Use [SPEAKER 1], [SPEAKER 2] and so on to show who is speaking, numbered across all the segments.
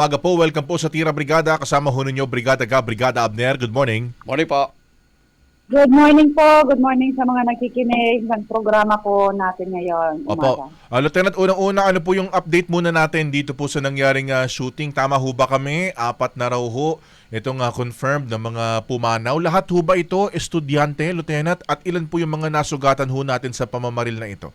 [SPEAKER 1] Umaga po, welcome po sa Tira Brigada. Kasama ho ninyo, Brigada Brigada Abner. Good morning.
[SPEAKER 2] Morning po.
[SPEAKER 3] Good morning po. Good morning sa mga nakikinig ng programa po natin ngayon.
[SPEAKER 1] Opo. Lieutenant, unang-una, ano po yung update muna natin dito po sa nangyaring shooting? Tama ho ba kami? 4 na raw ho itong confirmed na mga pumanaw. Lahat ho ba ito estudyante, Lieutenant? At ilan po yung mga nasugatan ho natin sa pamamaril na ito?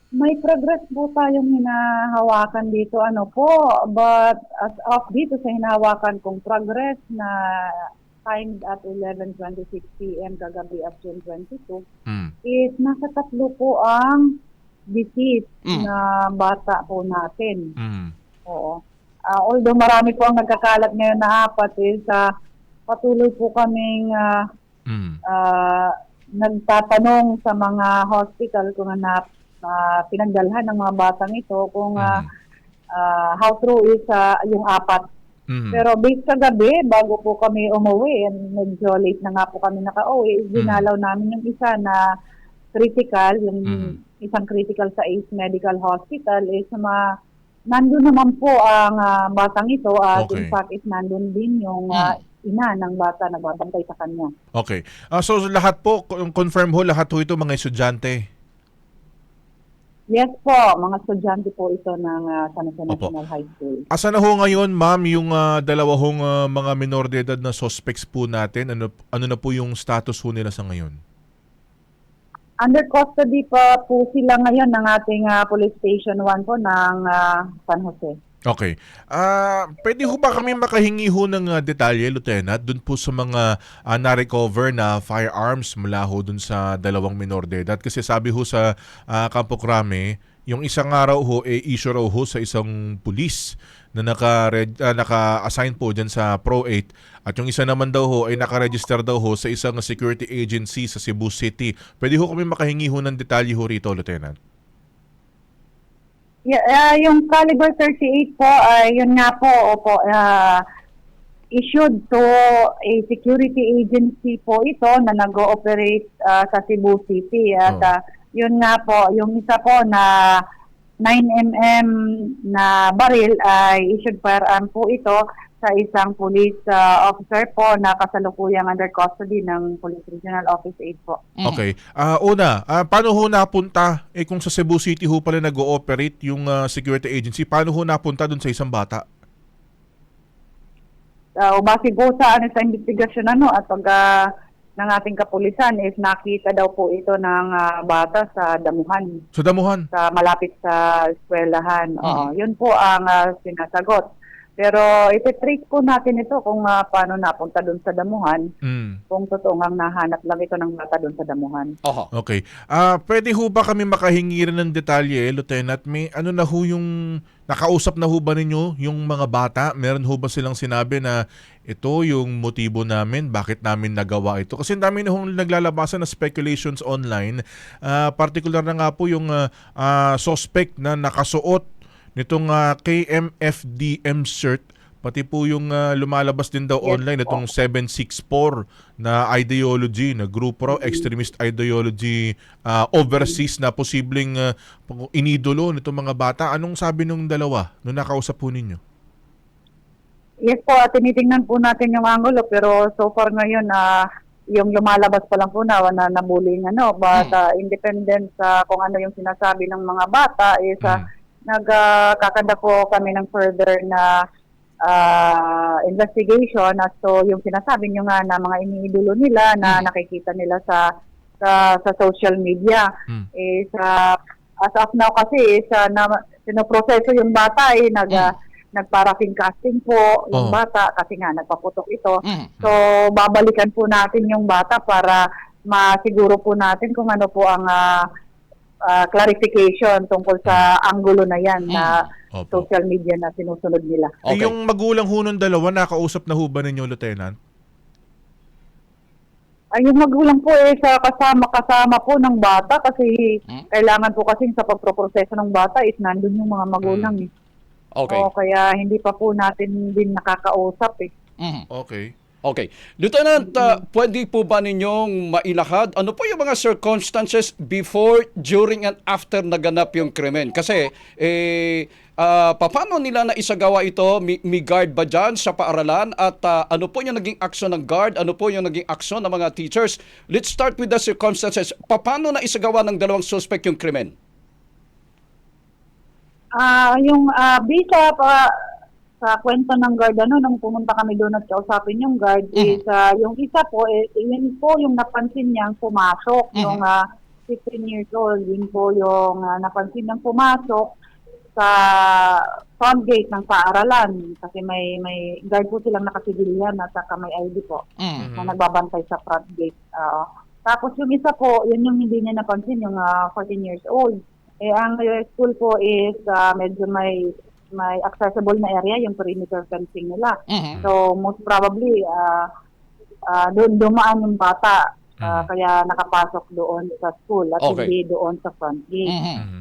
[SPEAKER 3] May progress po tayong hinahawakan dito, but as of dito sa hinahawakan kong progress na timed at 11:26 p.m. kagabi of June 22 is nasa 3 po ang deceased na bata po natin. Oo. Although marami po ang nagkakalat ngayon na 4 is patuloy po kaming nagtatanong sa mga hospital kung pinagdalhan ng mga batang ito kung how true is yung 4. Pero based sa gabi, bago po kami umuwi, and medyo late na nga po kami nakauwi, dinalaw namin yung isa na critical, yung isang critical sa ACE Medical Hospital, is nandun naman po ang batang ito at in fact is nandun din yung ina ng bata na babantay sa kanya.
[SPEAKER 1] Okay. So lahat po, confirm ho, lahat ho ito mga estudyante?
[SPEAKER 3] Yes po, mga estudyante po ito ng San Jose National High School.
[SPEAKER 1] Asa na ho ngayon, ma'am, yung dalawa hong mga minor de edad na suspects po natin? Ano na po yung status ho nila sa ngayon?
[SPEAKER 3] Under custody pa po sila ngayon ng ating Police Station 1 po ng San Jose.
[SPEAKER 1] Okay. Pwede ho ba kami makahingi ho ng detalye, Lieutenant, dun po sa mga na-recover na firearms mula ho dun sa dalawang minor de edad? Kasi sabi ho sa Campo Crame, yung isang araw ho, issue raw ho sa isang pulis na naka-assign po dyan sa Pro 8. At yung isa naman daw ho ay naka-register daw ho sa isang security agency sa Cebu City. Pwede ho kami makahingi ho ng detalye ho rito, Lieutenant?
[SPEAKER 3] Yeah, yung caliber 38 po, yun nga po, issued to a security agency po ito na nag-ooperate sa Cebu City. At yun nga po, yung isa po na 9mm na baril ay issued firearm po ito sa isang police officer po na kasalukuyang under custody ng Police Regional Office 8 po.
[SPEAKER 1] Okay. Paano ho napunta, kung sa Cebu City ho pala nag-ooperate yung security agency, paano ho napunta dun sa isang bata?
[SPEAKER 3] Base po sa investigasyon at ng ating kapulisan is nakita daw po ito ng bata sa damuhan.
[SPEAKER 1] Sa damuhan?
[SPEAKER 3] Sa malapit sa eskwelahan. Yun po ang sinasagot. Pero iti-trace po natin ito kung paano napunta doon sa damuhan. Kung totoo ngang nahanap lang ito ng bata doon sa damuhan.
[SPEAKER 1] Okay. Pwede ho ba kami makahingi rin ng detalye, Lieutenant? May ano na ho yung nakausap na ho ba ninyo yung mga bata? Meron ho ba silang sinabi na ito yung motibo namin, bakit namin nagawa ito? Kasi dami na hong naglalabasan na speculations online. Particular na nga po yung suspect na nakasuot nitong KMFDM shirt, pati po yung lumalabas din daw online itong 764 na ideology, na grupo raw, extremist ideology overseas na posibleng inidolo nitong mga bata. Anong sabi nung dalawa nung nakausap po ninyo?
[SPEAKER 3] Yes po, tinitingnan po natin yung angulo, pero so far ngayon yung lumalabas pa lang po na nabuling but independent sa kung ano yung sinasabi ng mga bata is nagkakanda po kami ng further na investigation as to yung sinasabi nyo nga na mga iniidolo nila na nakikita nila sa social media. Is as of now kasi sinoproseso yung bata nagparafing casting po yung bata kasi nga nagpaputok ito. So babalikan po natin yung bata para masiguro po natin kung ano po ang clarification tungkol sa anggulo na yan na social media na sinusunod nila.
[SPEAKER 1] Yung magulang ho ng dalawa, nakausap na ho ba ninyo, Lieutenant?
[SPEAKER 3] Yung magulang po kasama po ng bata kasi kailangan po kasi sa pagproproseso ng bata is nandun yung mga magulang.
[SPEAKER 2] Okay.
[SPEAKER 3] Kaya hindi pa po natin din nakakausap.
[SPEAKER 1] Okay.
[SPEAKER 2] Okay. Lieutenant, pwede po ba ninyong mailahad ano po yung mga circumstances before, during, and after naganap yung krimen? Kasi, paano nila na isagawa ito? May guard ba dyan sa paaralan? At ano po yung naging aksyon ng guard? Ano po yung naging aksyon ng mga teachers? Let's start with the circumstances. Paano na isagawa ng dalawang suspect yung krimen?
[SPEAKER 3] Yung bisa pa sa kwento ng guard, nung pumunta kami doon at kausapin yung guard, is yung isa po, yun po yung napansin niyang pumasok, yung 15 years old, yun po yung napansin niyang pumasok sa front gate ng paaralan kasi may guard po silang nakasibilyan at saka may ID po na nagbabantay sa front gate. Tapos yung isa po, yun yung hindi niya napansin, yung 14 years old. Ang school po is medyo may accessible na area, yung perimeter fencing nila. So most probably doon dumaan yung bata kaya nakapasok doon sa school at hindi doon sa front gate.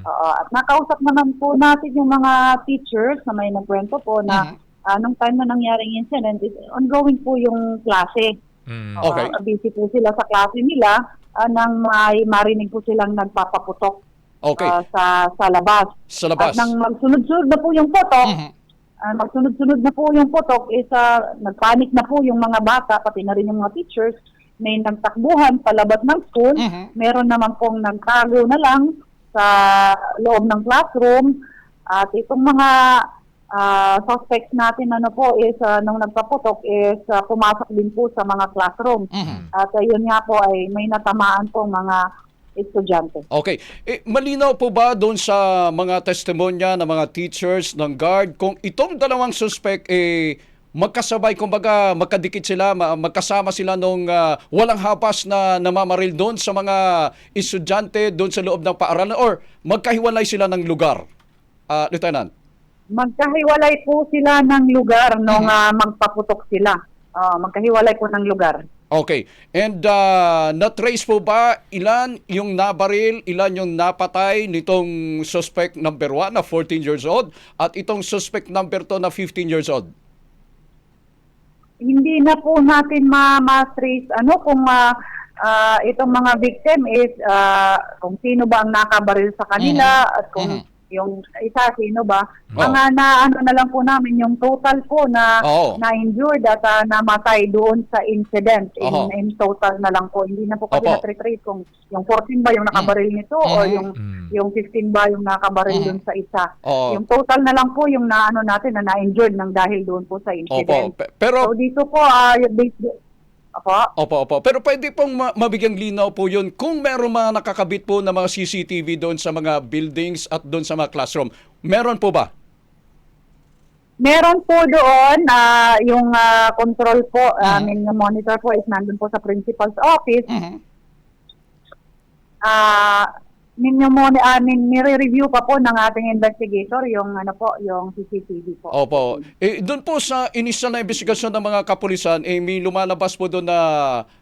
[SPEAKER 3] At nakausap naman po natin yung mga teachers na may nagkwento po na nung time na nangyaring incident, ongoing po yung klase. Busy po sila sa klase nila nang may marinig po silang nagpapaputok sa labas. At nang magsunod-sunod na po yung putok, is nagpanik na po yung mga bata, pati na rin yung mga teachers, may nagtakbuhan palabas ng school, meron naman pong nagtago na lang sa loob ng classroom, at itong mga suspects natin is nung nagpaputok is pumasok din po sa mga classroom. At yun nga po ay may natamaan po mga estudyante.
[SPEAKER 2] Okay. Malinaw po ba doon sa mga testimonya ng mga teachers, ng guard, kung itong dalawang suspect magkasabay, kumbaga magkadikit sila, magkasama sila nung walang hapas na namamaril doon sa mga estudyante doon sa loob ng paaralan, or magkahiwalay sila ng lugar, Lieutenant?
[SPEAKER 3] Magkahiwalay po sila ng lugar nung magpaputok sila. Magkahiwalay po ng lugar.
[SPEAKER 2] Okay. And na-trace po ba ilan yung nabaril, ilan yung napatay nitong suspect number 1 na 14 years old at itong suspect number 2 na 15 years old?
[SPEAKER 3] Hindi na po natin ma-trace kung itong mga victim is kung sino ba ang nakabaril sa kanila at kung yung isa sino ba. Ang na lang po namin yung total po na na-injured at namatay doon sa incident. In total na lang po. Hindi na po kasi na-trace kung yung 14 ba yung nakabaril nito o yung 15 ba yung nakabaril doon sa isa. Yung total na lang po yung natin na na-injured ng dahil doon po sa incident.
[SPEAKER 2] Pero
[SPEAKER 3] so dito po
[SPEAKER 2] Opo. Pero pwede pong mabigyang linaw po yun kung meron mga nakakabit po na mga CCTV doon sa mga buildings at doon sa mga classroom. Meron po ba?
[SPEAKER 3] Meron po doon. Yung control po, yung monitor po is nandun po sa principal's office. Nire-review pa po ng ating investigator yung yung CCTV po.
[SPEAKER 2] Opo. Doon po sa initial na investigasyon ng mga kapulisan, may lumalabas po doon na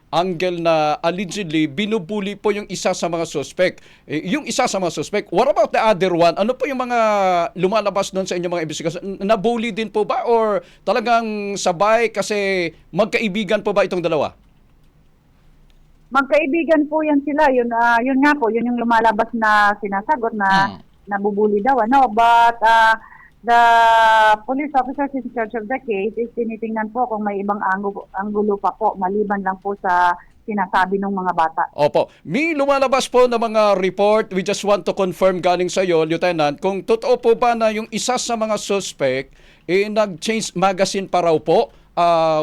[SPEAKER 2] angle na allegedly binubuli po yung isa sa mga suspect. Yung isa sa mga suspect, what about the other one? Ano po yung mga lumalabas doon sa inyong mga investigasyon? Nabully din po ba or talagang sabay kasi magkaibigan po ba itong dalawa?
[SPEAKER 3] Magkaibigan po yan sila. Yun nga po, yun yung lumalabas na sinasagot na nabubuli daw. But the police officers in charge of the case is tinitingnan po kung may ibang anggulo pa po, maliban lang po sa sinasabi ng mga bata.
[SPEAKER 2] Opo. May lumalabas po na mga report. We just want to confirm galing sa iyo, Lieutenant, kung totoo po ba na yung isa sa mga suspect nag-change magazine pa raw po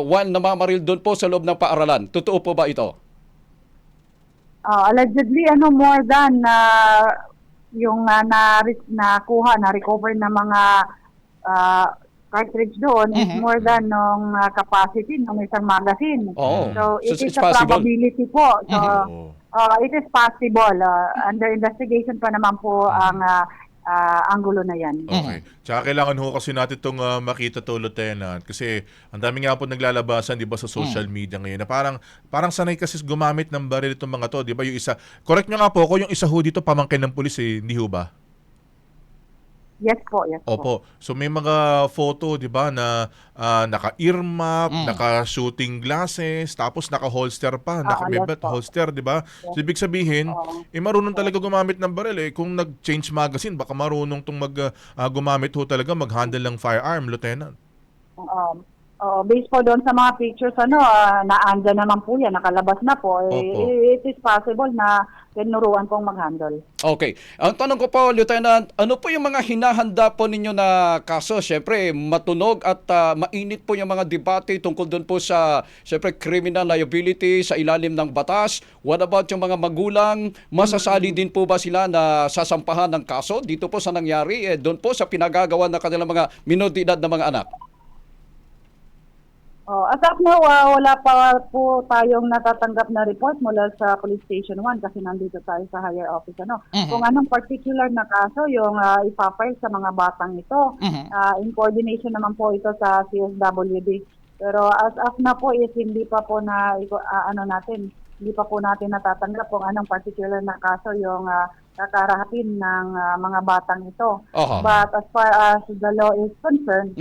[SPEAKER 2] while namamaril doon po sa loob ng paaralan. Totoo po ba ito?
[SPEAKER 3] Allegedly, more than yung na-recover na mga cartridge doon is more than nung capacity ng isang magazine. So it is a probability po. So it is possible. Under investigation pa naman po ang anggulo na yan.
[SPEAKER 1] Okay. Tsaka kailangan ho kasi natin itong makita to, Lieutenant. Kasi ang dami nga po naglalabasan, di ba, sa social media ngayon na parang sanay kasi gumamit ng baril itong mga to, di ba? Yung isa, correct nyo nga po, kung yung isa ho dito pamangkin ng pulis, hindi ho ba?
[SPEAKER 3] Yes po, yes po.
[SPEAKER 1] Opo. So may mga photo, 'di ba, na naka-earmuff, naka-shooting glasses, tapos naka-holster pa,
[SPEAKER 3] yes
[SPEAKER 1] naka-belt
[SPEAKER 3] po.
[SPEAKER 1] holster, 'di ba? So ibig sabihin,
[SPEAKER 3] Oo.
[SPEAKER 1] marunong talaga gumamit ng baril eh. Kung nag-change magazine, baka marunong tong gumamit ho talaga, mag-handle ng firearm, Lieutenant.
[SPEAKER 3] Based po doon sa mga pictures, naandyan naman po yan, nakalabas na po.
[SPEAKER 1] Opo.
[SPEAKER 3] It is possible na tinuruan pong mag-handle.
[SPEAKER 2] Okay. Ang tanong ko po, Lieutenant, ano po yung mga hinahanda po ninyo na kaso? Siyempre, matunog at mainit po yung mga debate tungkol doon po sa, siyempre, criminal liability sa ilalim ng batas. What about yung mga magulang? Masasali din po ba sila na sasampahan ng kaso dito po sa nangyari? Doon po sa pinagagawa ng kanilang mga minodidad na mga anak?
[SPEAKER 3] As of now, wala pa po tayong natatanggap na report mula sa Police Station 1 kasi nandito tayo sa higher office. Kung anong particular na kaso yung ipafile sa mga batang ito. In coordination naman po ito sa CSWD. Pero as of now po is hindi pa po hindi pa po natin natatanggap kung anong particular na kaso yung kakarahapin ng mga batang ito. But as far as the law is concerned,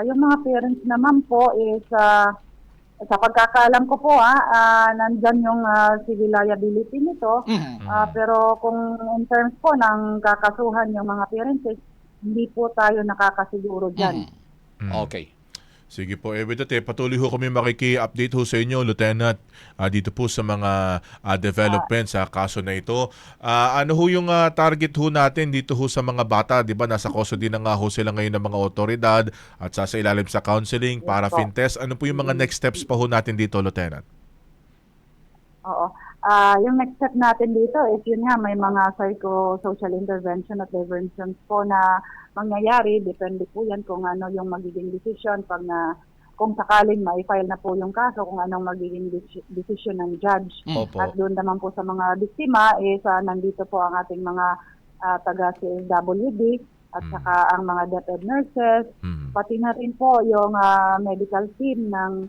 [SPEAKER 3] yung mga parents naman po is, sa pagkakaalam ko po, nandyan yung civil liability nito. Pero kung in terms po ng kakasuhan yung mga parents, hindi po tayo nakakasiguro dyan.
[SPEAKER 2] Okay.
[SPEAKER 1] Sige po, patuloy ho kami makiki-update ho sa inyo, Lieutenant, dito po sa mga developments sa kaso na ito. Ano ho yung target ho natin dito ho sa mga bata? Di ba nasa custody na nga ho sila ngayon ng mga otoridad at sa ilalim sa counseling, para test. Ano po yung mga next steps pa ho natin dito, Lieutenant?
[SPEAKER 3] Oo. Yung next step natin dito is yun nga, may mga psychosocial intervention at interventions po na mangyayari. Depende po yan kung ano yung magiging decision kung sakaling ma-file na po yung kaso, kung anong magiging decision ng judge. At doon naman po sa mga biktima is nandito po ang ating mga taga-CSWD at saka ang mga DepEd nurses, pati na rin po yung medical team ng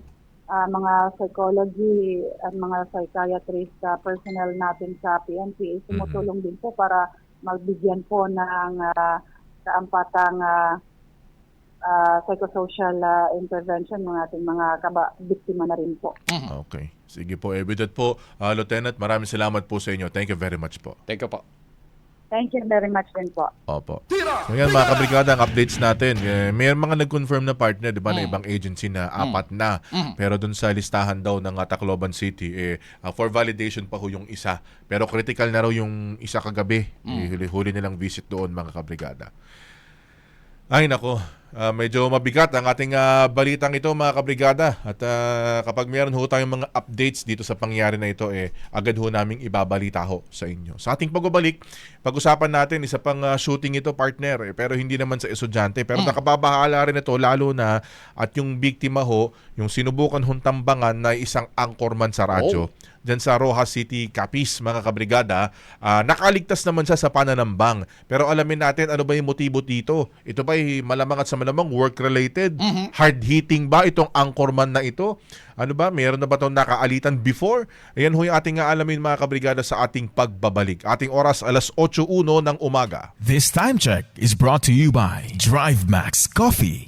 [SPEAKER 3] mga psychology at mga psychiatrist personnel natin sa PNP is tumutulong din po para magbigyan po ng kaampatang psychosocial intervention ng ating mga biktima na rin po.
[SPEAKER 1] Okay. Sige po, evident po. Lieutenant, maraming salamat po sa inyo. Thank you very much po.
[SPEAKER 2] Thank you po.
[SPEAKER 3] Thank you very much din po.
[SPEAKER 1] Opo. So yan mga kabrigada, ang updates natin. May mga nag-confirm na partner, di ba, na ibang agency na 4 na. Pero dun sa listahan daw ng Tacloban City, for validation pa ho yung isa. Pero critical na raw yung isa kagabi. Huli nilang visit doon mga kabrigada. Ay nako, medyo mabigat ang ating balitang ito mga kabrigada. At kapag mayroon ho tayong mga updates dito sa pangyayari na ito, agad ho naming ibabalita ho sa inyo. Sa ating pagbabalik, pag-usapan natin isa pang shooting ito partner, pero hindi naman sa estudyante. Pero nakababahala rin ito lalo na at yung biktima ho, yung sinubukan hong tambangan na isang anchorman sa radyo. Diyan sa Rojas City, Capiz, mga kabrigada, nakaligtas naman siya sa pananambang. Pero alamin natin ano ba yung motibo dito. Ito ba malamang at sa malamang work-related? Hard-hitting ba itong anchorman na ito? Ano ba? Meron na ba itong nakaalitan before? Ayan ho yung ating alamin mga kabrigada sa ating pagbabalik. Ating oras 8:01 ng umaga.
[SPEAKER 4] This time check is brought to you by DriveMax Coffee.